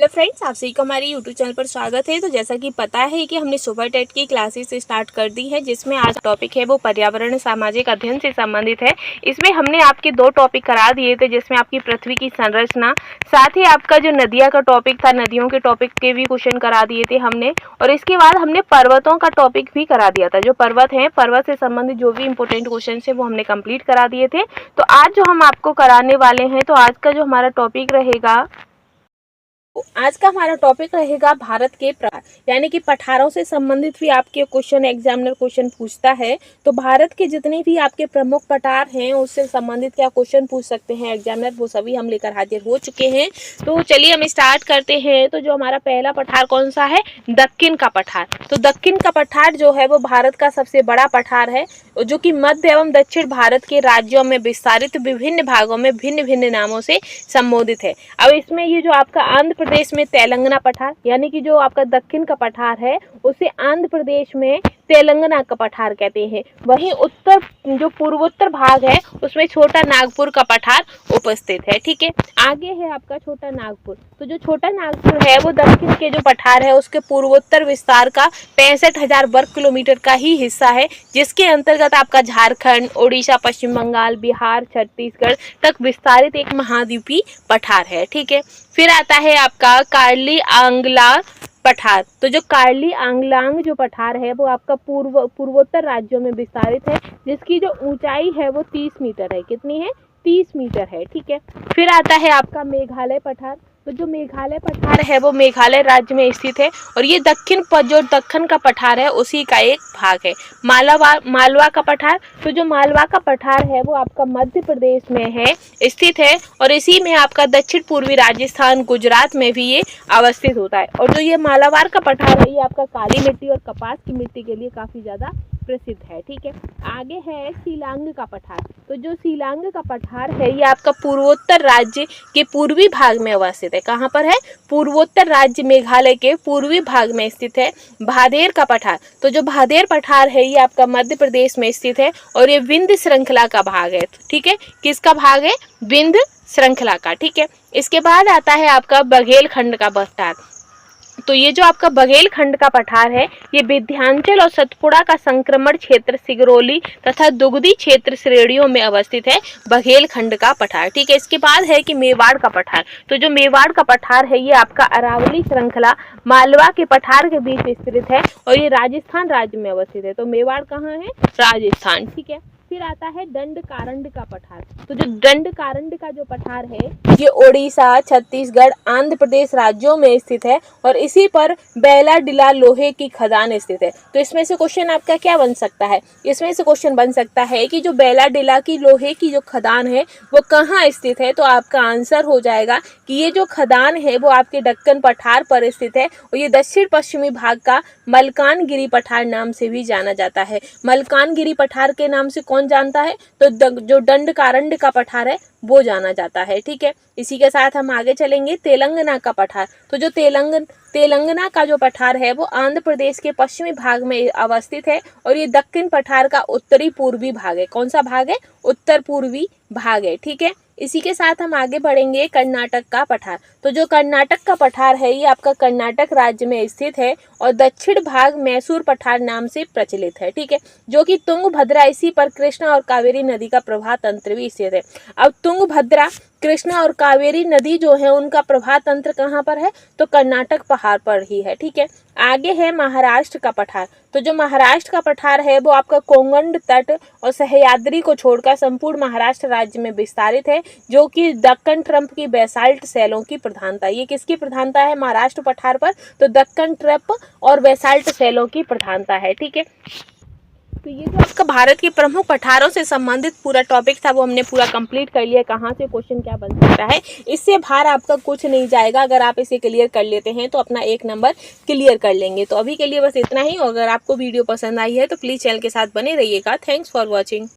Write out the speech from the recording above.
Hello friends, आप सभी को हमारे यूट्यूब चैनल पर स्वागत है। तो जैसा कि पता है कि हमने सुपर टेट की क्लासेस स्टार्ट कर दी है, जिसमें आज टॉपिक है वो पर्यावरण सामाजिक अध्ययन से संबंधित है। इसमें हमने आपके दो टॉपिक करा दिए थे, जिसमें आपकी पृथ्वी की संरचना, साथ ही आपका जो नदियाँ का टॉपिक था, नदियों के टॉपिक के भी क्वेश्चन करा दिए थे हमने। और इसके बाद हमने पर्वतों का टॉपिक भी करा दिया था। जो पर्वत है, पर्वत से संबंधित जो भी इंपॉर्टेंट क्वेश्चन है वो हमने कंप्लीट करा दिए थे। तो आज जो हम आपको कराने वाले हैं, तो आज का जो हमारा टॉपिक रहेगा, आज का हमारा टॉपिक रहेगा भारत के प्रकार, यानी कि पठारों से संबंधित भी आपके क्वेश्चन एग्जामिनर क्वेश्चन पूछता है। तो भारत के जितने भी आपके प्रमुख पठार हैं उससे संबंधित क्या क्वेश्चन पूछ सकते हैं एग्जामिनर, वो सभी हम लेकर हाजिर हो चुके हैं। तो चलिए हम स्टार्ट करते हैं। तो जो हमारा पहला पठार कौन सा है? दक्कन का पठार। तो दक्कन का पठार जो है वो भारत का सबसे बड़ा पठार है, जो कि मध्य एवं दक्षिण भारत के राज्यों में विस्तारित विभिन्न भागों में भिन्न भिन्न नामों से संबोधित है। अब इसमें ये जो आपका आंध्र प्रदेश में तेलंगाना पठार, यानी कि जो आपका दक्कन का पठार है उसे आंध्र प्रदेश में तेलंगाना का पठार कहते हैं। वहीं उत्तर जो पूर्वोत्तर भाग है उसमें छोटा नागपुर का पठार उपस्थित है। ठीक है, आगे है आपका छोटा नागपुर। तो जो छोटा नागपुर है वो दक्षिण के जो पठार है उसके पूर्वोत्तर विस्तार का 65,000 वर्ग किलोमीटर का ही हिस्सा है, जिसके अंतर्गत आपका झारखंड, उड़ीसा, पश्चिम बंगाल, बिहार, छत्तीसगढ़ तक विस्तारित एक महाद्वीपीय पठार है। ठीक है, फिर आता है आपका कार्ली आंगला पठार। तो जो कार्ली आंगलांग जो पठार है वो आपका पूर्वोत्तर राज्यों में विस्तारित है, जिसकी जो ऊंचाई है वो 30 मीटर है। कितनी है? 30 मीटर है। ठीक है, फिर आता है आपका मेघालय पठार। तो जो मेघालय पठार है वो मेघालय राज्य में स्थित है, और ये जो दक्कन का पठार है उसी का एक भाग है। मालवा का पठार। तो जो मालवा का पठार है वो आपका मध्य प्रदेश में है स्थित है, और इसी में आपका दक्षिण पूर्वी राजस्थान, गुजरात में भी ये अवस्थित होता है। और जो ये मालाबार का पठार है ये आपका काली मिट्टी और कपास की मिट्टी के लिए काफ़ी ज़्यादा प्रसिद्ध है। ठीक है, आगे है शिलांग का पठार। तो जो शिलांग का पठार है ये आपका पूर्वोत्तर राज्य के पूर्वी भाग में अवस्थित है। कहाँ पर है? पूर्वोत्तर राज्य मेघालय के पूर्वी भाग में स्थित है। भादेर का पठार। तो जो भादेर पठार है ये आपका मध्य प्रदेश में स्थित है, और ये विंध्य श्रृंखला का भाग है। ठीक है, किसका भाग है? विंध्य श्रृंखला का। ठीक है, इसके बाद आता है आपका बघेलखंड का पठार। तो ये जो आपका बघेलखंड का पठार है ये विंध्याचल और सतपुड़ा का संक्रमण क्षेत्र, सिगरौली तथा दुगदी क्षेत्र श्रेणियों में अवस्थित है बघेलखंड का पठार। ठीक है, इसके बाद है कि मेवाड़ का पठार। तो जो मेवाड़ का पठार है ये आपका अरावली श्रृंखला मालवा के पठार के बीच स्थित है, और ये राजस्थान राज्य में अवस्थित है। तो मेवाड़ कहाँ है? राजस्थान। ठीक है, फिर आता है दंडकारण्य का पठार। तो जो दंडकारण्य का जो पठार है ये ओडिशा, छत्तीसगढ़, आंध्र प्रदेश राज्यों में स्थित है, और इसी पर बेलाडिला लोहे की खदान स्थित है। तो इसमें से क्वेश्चन आपका क्या बन सकता है? इसमें से क्वेश्चन बन सकता है कि जो बेलाडिला की लोहे की जो खदान है वो कहाँ स्थित है। तो आपका आंसर हो जाएगा कि ये जो खदान है वो आपके दक्कन पठार पर स्थित है, और ये दक्षिण पश्चिमी भाग का मलकानगिरी पठार नाम से भी जाना जाता है। मलकानगिरी पठार के नाम से कौन जानता है? तो जो दंडकारण्य का पठार है वो जाना जाता है। ठीक है, इसी के साथ हम आगे चलेंगे। तेलंगाना का पठार। तो जो तेलंगाना का जो पठार है वो आंध्र प्रदेश के पश्चिमी भाग में अवस्थित है, और ये दक्कन पठार का उत्तरी पूर्वी भाग है। कौन सा भाग है? उत्तर पूर्वी भाग है। ठीक है, इसी के साथ हम आगे बढ़ेंगे। कर्नाटक का पठार। तो जो कर्नाटक का पठार है ये आपका कर्नाटक राज्य में स्थित है, और दक्षिण भाग मैसूर पठार नाम से प्रचलित है। ठीक है, जो कि तुंगभद्रा, इसी पर कृष्णा और कावेरी नदी का प्रवाह तंत्र भी स्थित है। अब तुंगभद्रा, कृष्णा और कावेरी नदी जो है उनका प्रवाह तंत्र कहाँ पर है? तो कर्नाटक पहाड़ पर ही है। ठीक है, आगे है महाराष्ट्र का पठार। तो जो महाराष्ट्र का पठार है वो आपका कोंकण तट और सह्याद्री को छोड़कर संपूर्ण महाराष्ट्र राज्य में विस्तारित है, जो कि दक्कन ट्रंप की बेसाल्ट शैलों की प्रधानता। ये किसकी प्रधानता है महाराष्ट्र पठार पर? तो दक्कन ट्रंप और बेसाल्ट शैलों की प्रधानता है। ठीक है, तो ये जो आपका भारत के प्रमुख पठारों से संबंधित पूरा टॉपिक था वो हमने पूरा कंप्लीट कर लिया। कहाँ से क्वेश्चन क्या बन सकता है, इससे बाहर आपका कुछ नहीं जाएगा। अगर आप इसे क्लियर कर लेते हैं तो अपना 1 नंबर क्लियर कर लेंगे। तो अभी के लिए बस इतना ही, और अगर आपको वीडियो पसंद आई है तो प्लीज़ चैनल के साथ बने रहिएगा। Thanks for watching.